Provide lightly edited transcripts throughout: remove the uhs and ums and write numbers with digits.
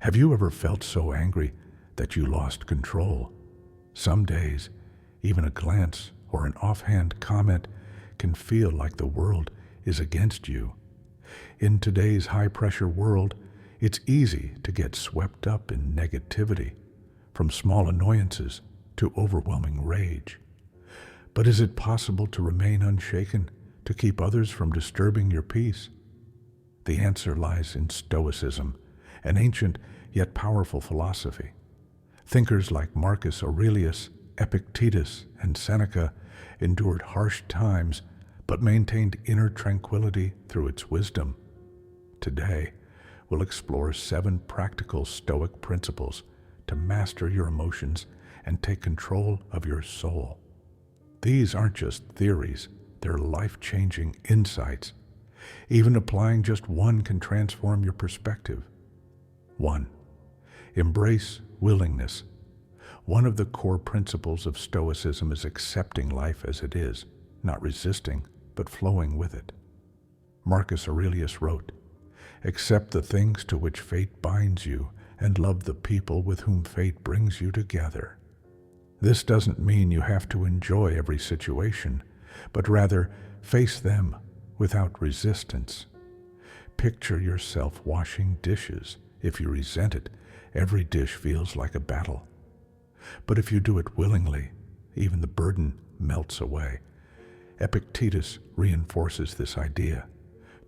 Have you ever felt so angry that you lost control? Some days, even a glance or an offhand comment can feel like the world is against you. In today's high-pressure world, it's easy to get swept up in negativity, from small annoyances to overwhelming rage. But is it possible to remain unshaken, to keep others from disturbing your peace? The answer lies in Stoicism, an ancient yet powerful philosophy. Thinkers like Marcus Aurelius, Epictetus, and Seneca endured harsh times but maintained inner tranquility through its wisdom. Today, we'll explore 7 practical Stoic principles to master your emotions and take control of your soul. These aren't just theories, they're life-changing insights. Even applying just one can transform your perspective. 1. Embrace willingness. One of the core principles of Stoicism is accepting life as it is, not resisting, but flowing with it. Marcus Aurelius wrote, "Accept the things to which fate binds you, and love the people with whom fate brings you together." This doesn't mean you have to enjoy every situation, but rather face them without resistance. Picture yourself washing dishes. If you resent it, every dish feels like a battle. But if you do it willingly, even the burden melts away. Epictetus reinforces this idea.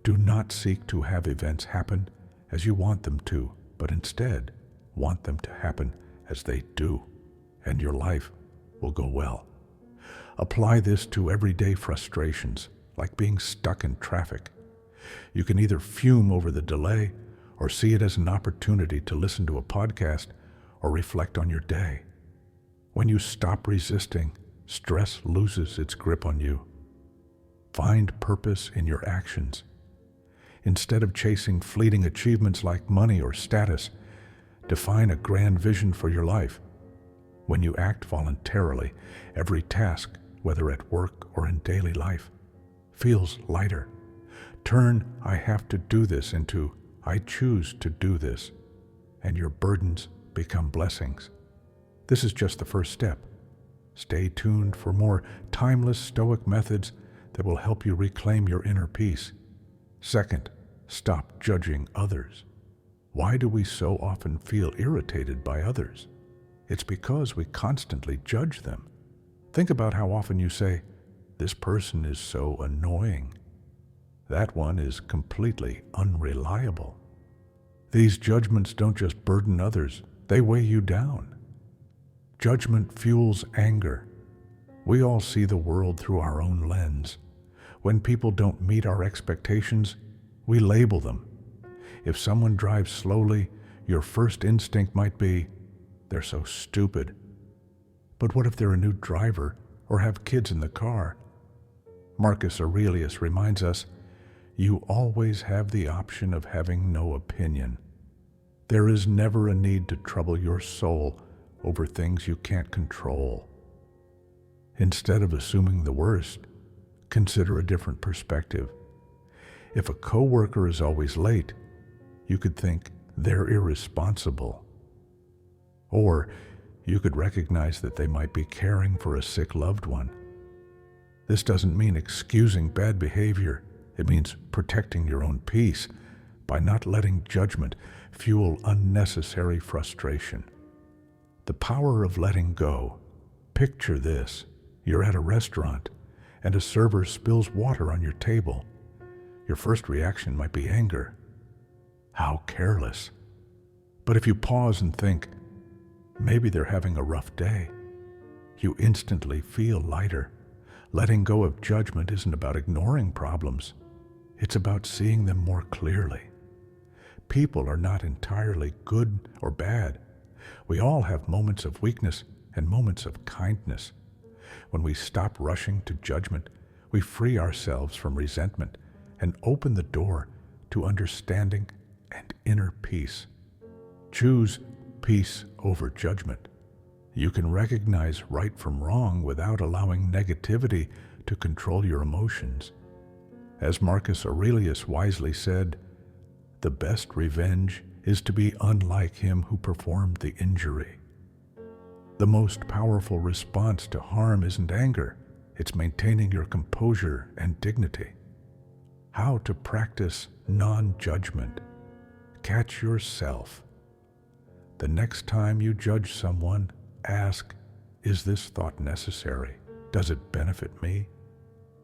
Do not seek to have events happen as you want them to, but instead want them to happen as they do, and your life will go well. Apply this to everyday frustrations, like being stuck in traffic. You can either fume over the delay or see it as an opportunity to listen to a podcast or reflect on your day. When you stop resisting, stress loses its grip on you. Find purpose in your actions. Instead of chasing fleeting achievements like money or status, define a grand vision for your life. When you act voluntarily, every task, whether at work or in daily life, feels lighter. Turn "I have to do this" into "I choose to do this," and your burdens become blessings. This is just the first step. Stay tuned for more timeless Stoic methods that will help you reclaim your inner peace. Second, stop judging others. Why do we so often feel irritated by others? It's because we constantly judge them. Think about how often you say, "This person is so annoying. That one is completely unreliable." These judgments don't just burden others, they weigh you down. Judgment fuels anger. We all see the world through our own lens. When people don't meet our expectations, we label them. If someone drives slowly, your first instinct might be, "They're so stupid." But what if they're a new driver or have kids in the car? Marcus Aurelius reminds us, you always have the option of having no opinion. There is never a need to trouble your soul over things you can't control. Instead of assuming the worst, consider a different perspective. If a coworker is always late, you could think they're irresponsible. Or you could recognize that they might be caring for a sick loved one. This doesn't mean excusing bad behavior. It means protecting your own peace by not letting judgment fuel unnecessary frustration. The power of letting go. Picture this. You're at a restaurant and a server spills water on your table. Your first reaction might be anger. How careless. But if you pause and think, maybe they're having a rough day, you instantly feel lighter. Letting go of judgment isn't about ignoring problems. It's about seeing them more clearly. People are not entirely good or bad. We all have moments of weakness and moments of kindness. When we stop rushing to judgment, we free ourselves from resentment and open the door to understanding and inner peace. Choose peace over judgment. You can recognize right from wrong without allowing negativity to control your emotions. As Marcus Aurelius wisely said, "The best revenge is to be unlike him who performed the injury. The most powerful response to harm isn't anger, it's maintaining your composure and dignity. How to practice non-judgment. Catch yourself. The next time you judge someone, ask, is this thought necessary? Does it benefit me?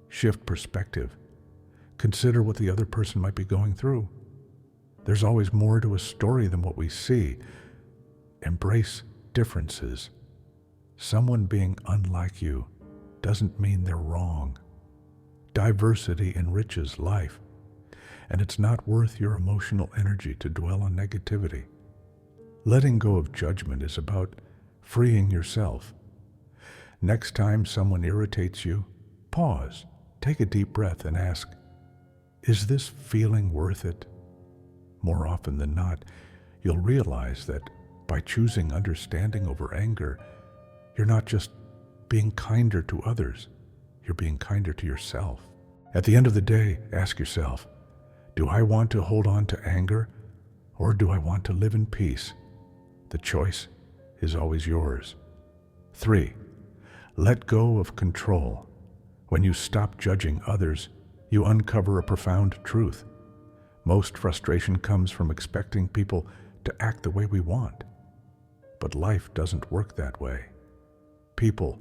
Shift perspective. Consider what the other person might be going through. There's always more to a story than what we see. Embrace differences. Someone being unlike you doesn't mean they're wrong. Diversity enriches life, and it's not worth your emotional energy to dwell on negativity. Letting go of judgment is about freeing yourself. Next time someone irritates you, pause, take a deep breath and ask, is this feeling worth it? More often than not, you'll realize that by choosing understanding over anger, you're not just being kinder to others, you're being kinder to yourself. At the end of the day, ask yourself, do I want to hold on to anger, or do I want to live in peace? The choice is always yours. 3. Let go of control. When you stop judging others, you uncover a profound truth. Most frustration comes from expecting people to act the way we want. But life doesn't work that way. People,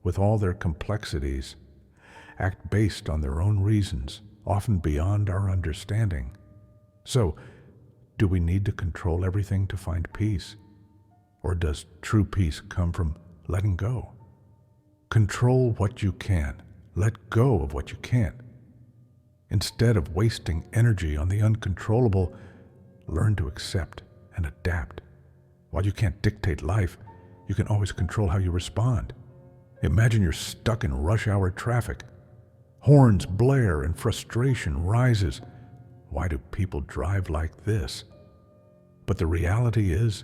with all their complexities, act based on their own reasons, often beyond our understanding. So, do we need to control everything to find peace? Or does true peace come from letting go? Control what you can. Let go of what you can't. Instead of wasting energy on the uncontrollable, learn to accept and adapt. While you can't dictate life, you can always control how you respond. Imagine you're stuck in rush hour traffic. Horns blare and frustration rises. Why do people drive like this? But the reality is,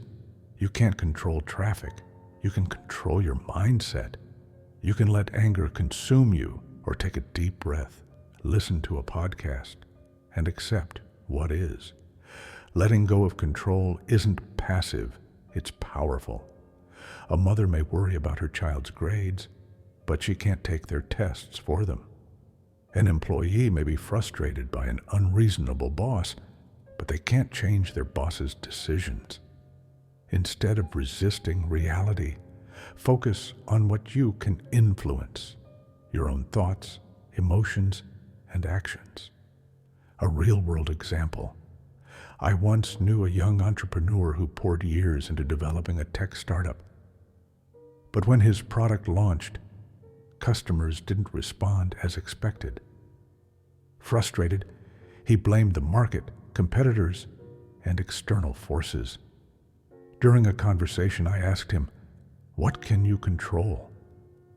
you can't control traffic. You can control your mindset. You can let anger consume you, or take a deep breath, listen to a podcast, and accept what is. Letting go of control isn't passive, it's powerful. A mother may worry about her child's grades, but she can't take their tests for them. An employee may be frustrated by an unreasonable boss, but they can't change their boss's decisions. Instead of resisting reality, focus on what you can influence, your own thoughts, emotions, and actions. A real-world example. I once knew a young entrepreneur who poured years into developing a tech startup. But when his product launched, customers didn't respond as expected. Frustrated, he blamed the market, competitors, and external forces. During a conversation, I asked him, "What can you control?"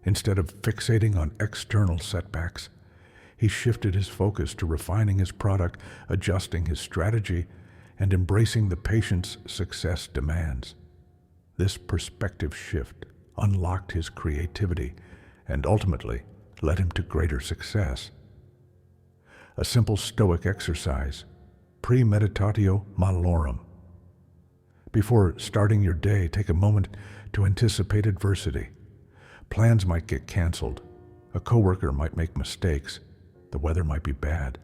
Instead of fixating on external setbacks, he shifted his focus to refining his product, adjusting his strategy, and embracing the patience success demands. This perspective shift unlocked his creativity and ultimately led him to greater success. A simple Stoic exercise, premeditatio malorum. Before starting your day, take a moment to anticipate adversity. Plans might get canceled. A coworker might make mistakes. The weather might be bad.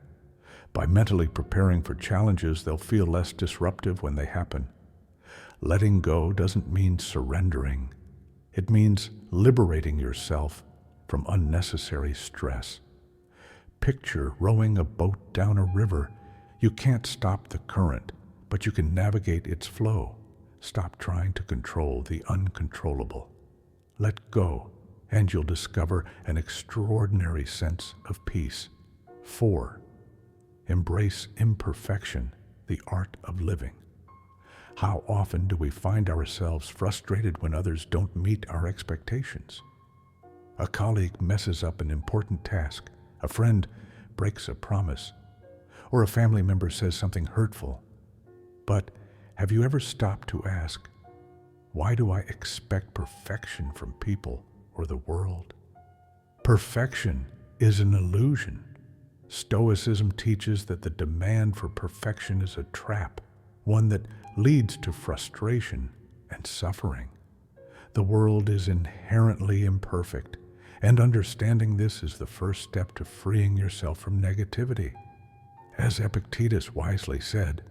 By mentally preparing for challenges, they'll feel less disruptive when they happen. Letting go doesn't mean surrendering. It means liberating yourself from unnecessary stress. Picture rowing a boat down a river. You can't stop the current, but you can navigate its flow. Stop trying to control the uncontrollable. Let go, and you'll discover an extraordinary sense of peace. 4. Embrace imperfection, the art of living. How often do we find ourselves frustrated when others don't meet our expectations? A colleague messes up an important task, a friend breaks a promise, or a family member says something hurtful. But have you ever stopped to ask, why do I expect perfection from people or the world? Perfection is an illusion. Stoicism teaches that the demand for perfection is a trap, one that leads to frustration and suffering. The world is inherently imperfect, and understanding this is the first step to freeing yourself from negativity. As Epictetus wisely said,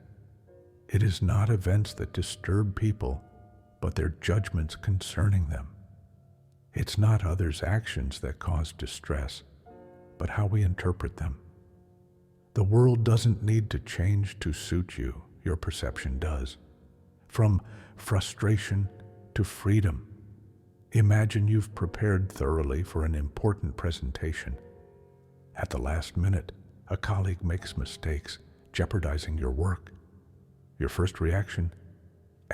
it is not events that disturb people, but their judgments concerning them. It's not others' actions that cause distress, but how we interpret them. The world doesn't need to change to suit you, your perception does. From frustration to freedom. Imagine you've prepared thoroughly for an important presentation. At the last minute, a colleague makes mistakes, jeopardizing your work. Your first reaction?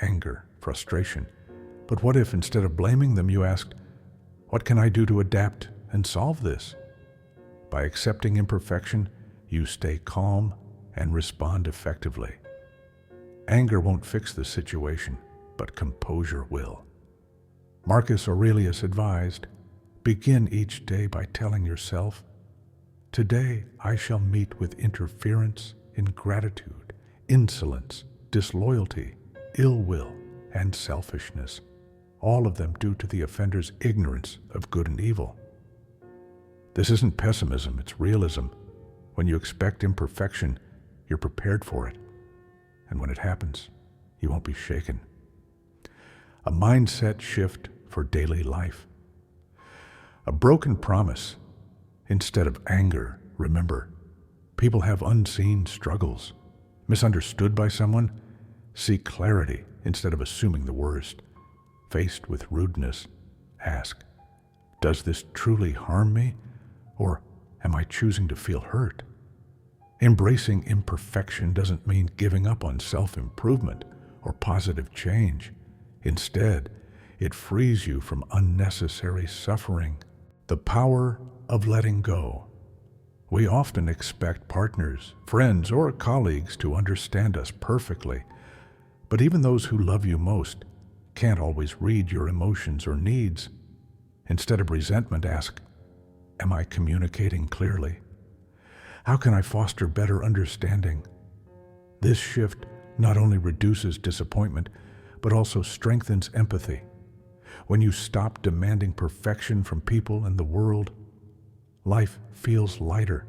Anger, frustration. But what if, instead of blaming them, you asked, "What can I do to adapt and solve this?" By accepting imperfection, you stay calm and respond effectively. Anger won't fix the situation, but composure will. Marcus Aurelius advised, begin each day by telling yourself, "Today I shall meet with interference, ingratitude, insolence, disloyalty, ill will, and selfishness, all of them due to the offender's ignorance of good and evil." This isn't pessimism, it's realism. When you expect imperfection, you're prepared for it. And when it happens, you won't be shaken. A mindset shift for daily life. A broken promise instead of anger. Remember, people have unseen struggles. Misunderstood by someone? Seek clarity instead of assuming the worst. Faced with rudeness, ask, does this truly harm me? Or am I choosing to feel hurt? Embracing imperfection doesn't mean giving up on self-improvement or positive change. Instead, it frees you from unnecessary suffering. The power of letting go. We often expect partners, friends, or colleagues to understand us perfectly, but even those who love you most can't always read your emotions or needs. Instead of resentment, ask, am I communicating clearly? How can I foster better understanding? This shift not only reduces disappointment, but also strengthens empathy. When you stop demanding perfection from people and the world, life feels lighter.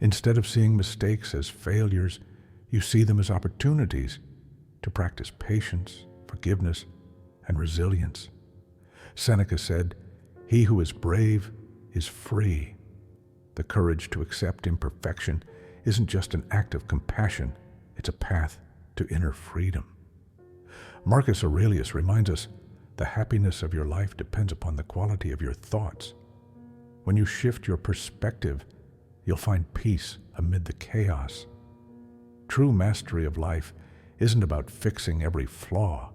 Instead of seeing mistakes as failures, you see them as opportunities to practice patience, forgiveness, and resilience. Seneca said, "He who is brave is free." The courage to accept imperfection isn't just an act of compassion, it's a path to inner freedom. Marcus Aurelius reminds us, the happiness of your life depends upon the quality of your thoughts. When you shift your perspective, you'll find peace amid the chaos. True mastery of life isn't about fixing every flaw.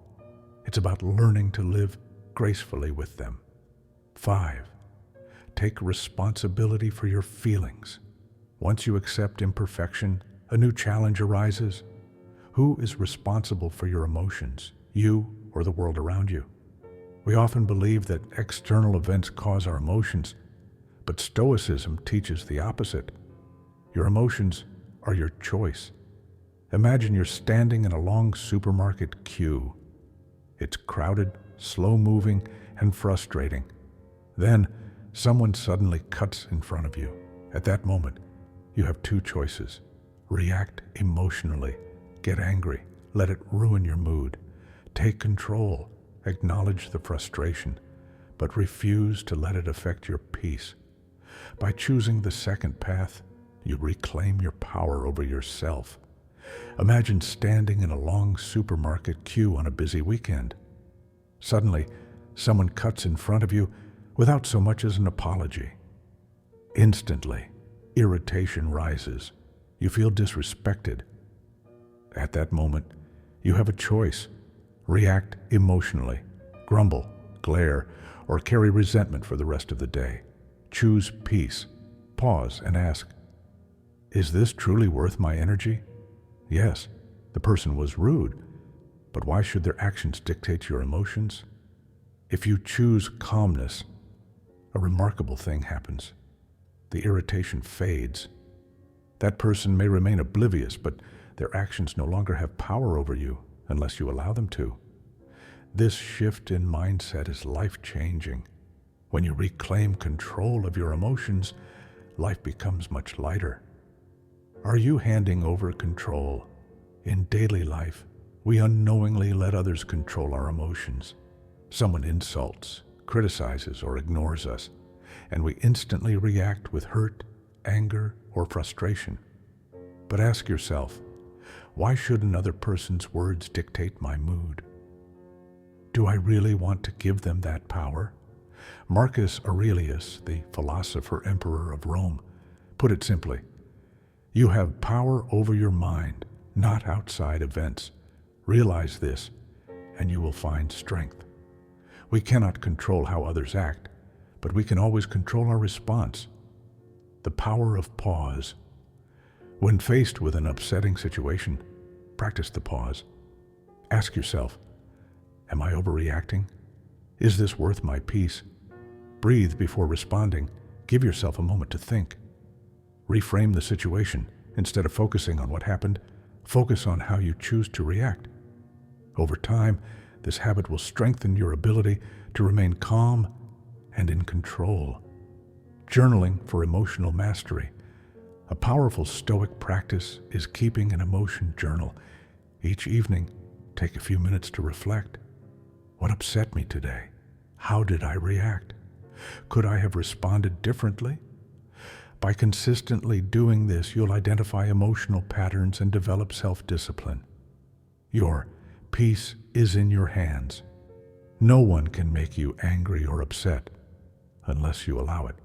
It's about learning to live gracefully with them. 5. Take responsibility for your feelings. Once you accept imperfection, a new challenge arises. Who is responsible for your emotions, you or the world around you? We often believe that external events cause our emotions, but Stoicism teaches the opposite. Your emotions are your choice. Imagine you're standing in a long supermarket queue. It's crowded, slow-moving, and frustrating. Then, someone suddenly cuts in front of you. At that moment, you have two choices. React emotionally. Get angry. Let it ruin your mood. Take control. Acknowledge the frustration, but refuse to let it affect your peace. By choosing the second path, you reclaim your power over yourself. Imagine standing in a long supermarket queue on a busy weekend. Suddenly, someone cuts in front of you without so much as an apology. Instantly, irritation rises. You feel disrespected. At that moment, you have a choice. React emotionally, grumble, glare, or carry resentment for the rest of the day. Choose peace. Pause and ask, is this truly worth my energy? Yes, the person was rude, but why should their actions dictate your emotions? If you choose calmness, a remarkable thing happens. The irritation fades. That person may remain oblivious, but Their actions no longer have power over you unless you allow them to. This shift in mindset is life-changing. When you reclaim control of your emotions, life becomes much lighter. Are you handing over control? In daily life, we unknowingly let others control our emotions. Someone insults, criticizes, or ignores us, and we instantly react with hurt, anger, or frustration. But ask yourself, why should another person's words dictate my mood? Do I really want to give them that power? Marcus Aurelius, the philosopher emperor of Rome, put it simply, you have power over your mind, not outside events. Realize this, and you will find strength. We cannot control how others act, but we can always control our response. The power of pause. When faced with an upsetting situation, practice the pause. Ask yourself, am I overreacting? Is this worth my peace? Breathe before responding. Give yourself a moment to think. Reframe the situation. Instead of focusing on what happened, focus on how you choose to react. Over time, this habit will strengthen your ability to remain calm and in control. Journaling for emotional mastery. A powerful Stoic practice is keeping an emotion journal. Each evening, take a few minutes to reflect. What upset me today? How did I react? Could I have responded differently? By consistently doing this, you'll identify emotional patterns and develop self-discipline. Your peace is in your hands. No one can make you angry or upset unless you allow it.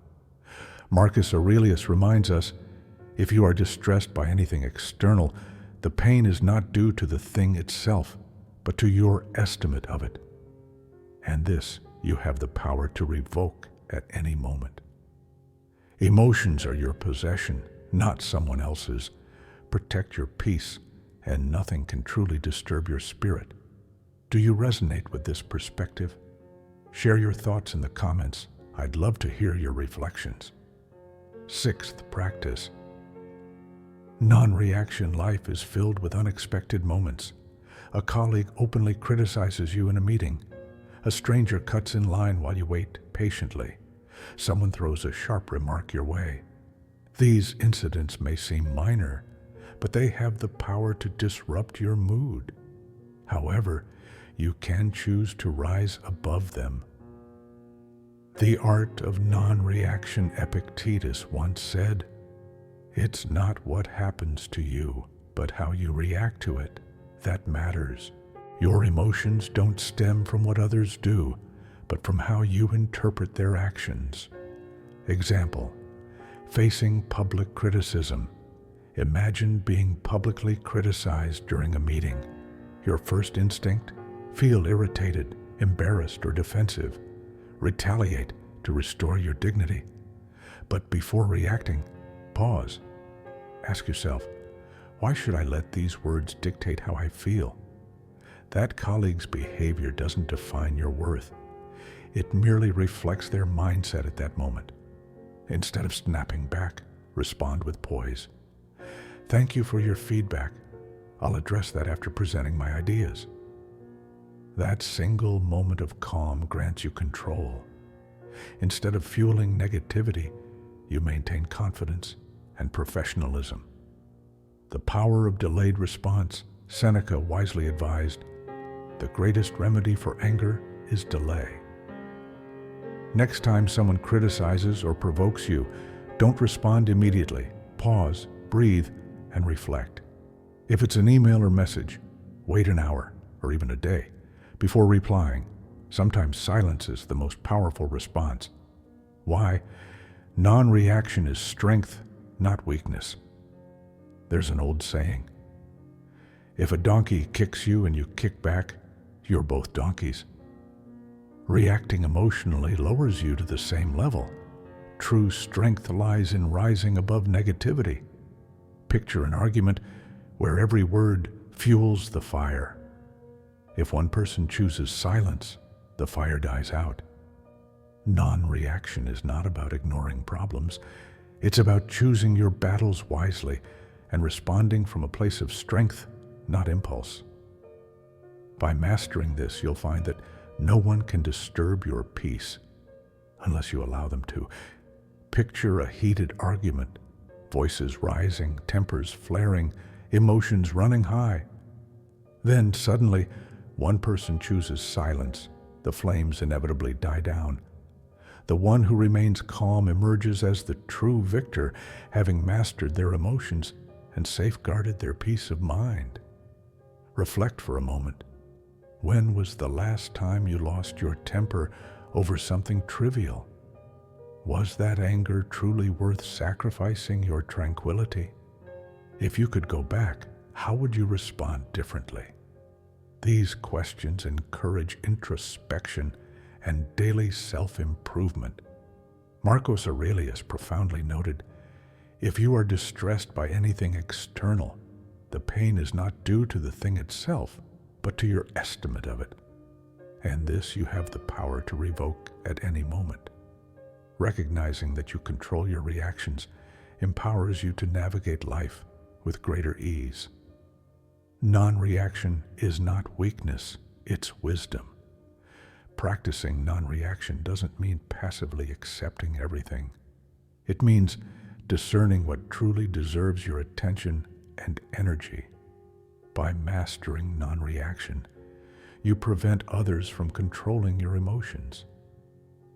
Marcus Aurelius reminds us, if you are distressed by anything external, the pain is not due to the thing itself, but to your estimate of it. And this you have the power to revoke at any moment. Emotions are your possession, not someone else's. Protect your peace, and nothing can truly disturb your spirit. Do you resonate with this perspective? Share your thoughts in the comments. I'd love to hear your reflections. Sixth practice. Non-reaction life is filled with unexpected moments. A colleague openly criticizes you in a meeting. A stranger cuts in line while you wait patiently. Someone throws a sharp remark your way. These incidents may seem minor, but they have the power to disrupt your mood. However, you can choose to rise above them. The art of non-reaction, Epictetus once said, "It's not what happens to you, but how you react to it that matters." Your emotions don't stem from what others do, but from how you interpret their actions. Example, facing public criticism. Imagine being publicly criticized during a meeting. Your first instinct? Feel irritated, embarrassed, or defensive. Retaliate to restore your dignity. But before reacting, pause. Ask yourself, why should I let these words dictate how I feel? That colleague's behavior doesn't define your worth. It merely reflects their mindset at that moment. Instead of snapping back, respond with poise. Thank you for your feedback. I'll address that after presenting my ideas. That single moment of calm grants you control. Instead of fueling negativity, you maintain confidence and professionalism. The power of delayed response. Seneca wisely advised, the greatest remedy for anger is delay. Next time someone criticizes or provokes you, don't respond immediately. Pause, breathe, and reflect. If it's an email or message, wait an hour or even a day before replying. Sometimes silence is the most powerful response. Why? Non-reaction is strength, not weakness. There's an old saying, if a donkey kicks you and you kick back, you're both donkeys. Reacting emotionally lowers you to the same level. True strength lies in rising above negativity. Picture an argument where every word fuels the fire. If one person chooses silence, the fire dies out. Non-reaction is not about ignoring problems. It's about choosing your battles wisely and responding from a place of strength, not impulse. By mastering this, you'll find that no one can disturb your peace unless you allow them to. Picture a heated argument, voices rising, tempers flaring, emotions running high. Then suddenly, one person chooses silence. The flames inevitably die down. The one who remains calm emerges as the true victor, having mastered their emotions and safeguarded their peace of mind. Reflect for a moment. When was the last time you lost your temper over something trivial? Was that anger truly worth sacrificing your tranquility? If you could go back, how would you respond differently? These questions encourage introspection and daily self-improvement. Marcus Aurelius profoundly noted, "If you are distressed by anything external, the pain is not due to the thing itself, but to your estimate of it. And this you have the power to revoke at any moment." Recognizing that you control your reactions empowers you to navigate life with greater ease. Non-reaction is not weakness, it's wisdom. Practicing non-reaction doesn't mean passively accepting everything. It means discerning what truly deserves your attention and energy. By mastering non-reaction, you prevent others from controlling your emotions.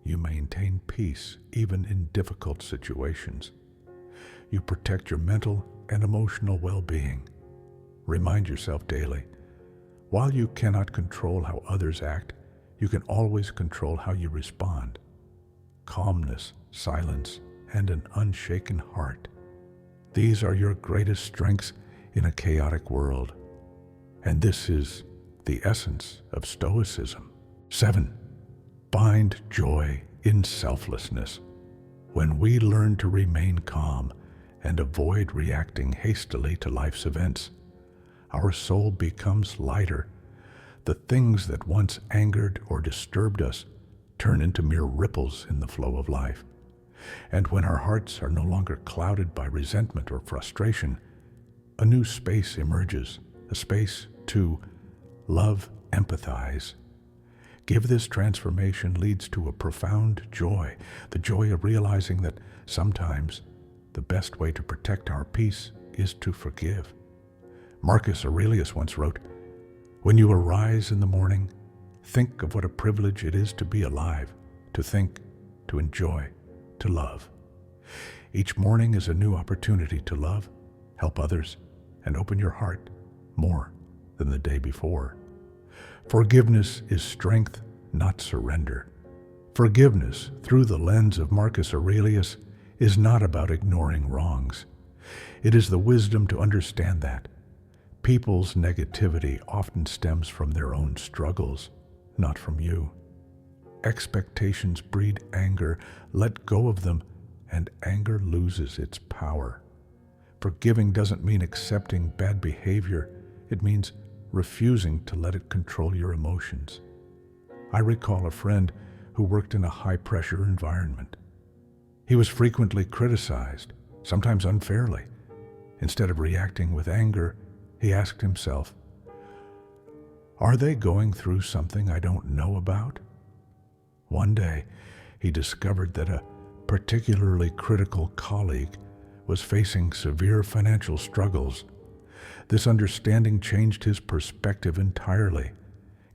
You maintain peace even in difficult situations. You protect your mental and emotional well-being. Remind yourself daily, while you cannot control how others act, you can always control how you respond. Calmness, silence, and an unshaken heart. These are your greatest strengths in a chaotic world. And this is the essence of Stoicism. 7. Find joy in selflessness. When we learn to remain calm and avoid reacting hastily to life's events, our soul becomes lighter. The things that once angered or disturbed us turn into mere ripples in the flow of life. And when our hearts are no longer clouded by resentment or frustration, a new space emerges, a space to love, empathize. Give this transformation leads to a profound joy, the joy of realizing that sometimes the best way to protect our peace is to forgive. Marcus Aurelius once wrote, "When you arise in the morning, think of what a privilege it is to be alive, to think, to enjoy, to love." Each morning is a new opportunity to love, help others, and open your heart more than the day before. Forgiveness is strength, not surrender. Forgiveness, through the lens of Marcus Aurelius, is not about ignoring wrongs. It is the wisdom to understand that people's negativity often stems from their own struggles, not from you. Expectations breed anger. Let go of them, and anger loses its power. Forgiving doesn't mean accepting bad behavior. It means refusing to let it control your emotions. I recall a friend who worked in a high-pressure environment. He was frequently criticized, sometimes unfairly. Instead of reacting with anger, he asked himself, "Are they going through something I don't know about?" One day, he discovered that a particularly critical colleague was facing severe financial struggles. This understanding changed his perspective entirely.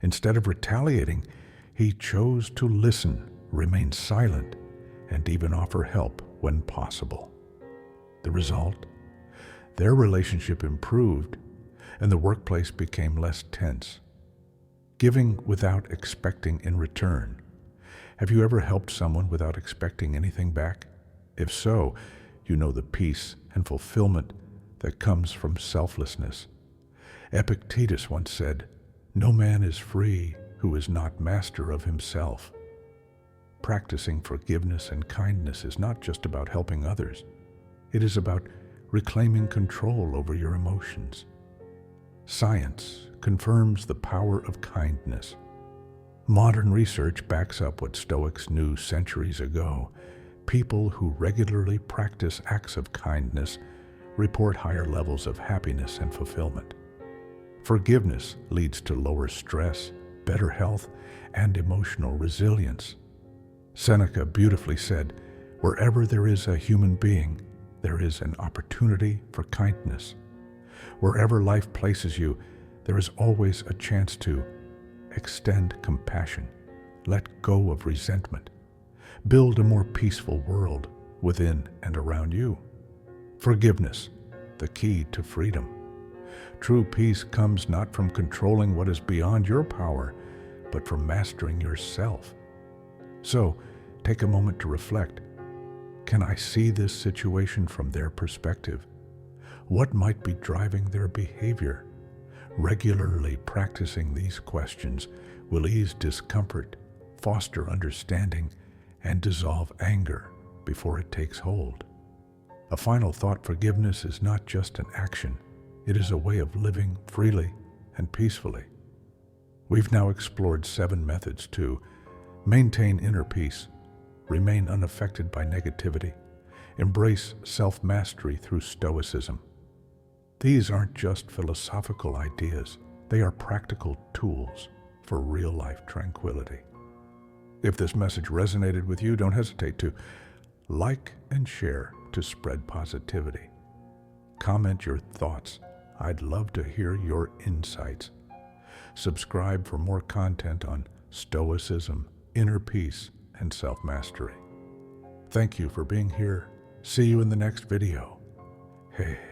Instead of retaliating, he chose to listen, remain silent, and even offer help when possible. The result? Their relationship improved, and the workplace became less tense. Giving without expecting in return. Have you ever helped someone without expecting anything back? If so, you know the peace and fulfillment that comes from selflessness. Epictetus once said, "No man is free who is not master of himself." Practicing forgiveness and kindness is not just about helping others. It is about reclaiming control over your emotions. Science confirms the power of kindness. Modern research backs up what Stoics knew centuries ago. People who regularly practice acts of kindness report higher levels of happiness and fulfillment. Forgiveness leads to lower stress, better health, and emotional resilience. Seneca beautifully said, "Wherever there is a human being, there is an opportunity for kindness. Wherever life places you, there is always a chance to extend compassion, let go of resentment, build a more peaceful world within and around you." Forgiveness, the key to freedom. True peace comes not from controlling what is beyond your power, but from mastering yourself. So, take a moment to reflect. Can I see this situation from their perspective? What might be driving their behavior? Regularly practicing these questions will ease discomfort, foster understanding, and dissolve anger before it takes hold. A final thought: forgiveness is not just an action, it is a way of living freely and peacefully. We've now explored 7 methods to maintain inner peace, remain unaffected by negativity, embrace self-mastery through Stoicism. These aren't just philosophical ideas, they are practical tools for real-life tranquility. If this message resonated with you, don't hesitate to like and share to spread positivity. Comment your thoughts. I'd love to hear your insights. Subscribe for more content on Stoicism, inner peace, and self-mastery. Thank you for being here. See you in the next video. Hey.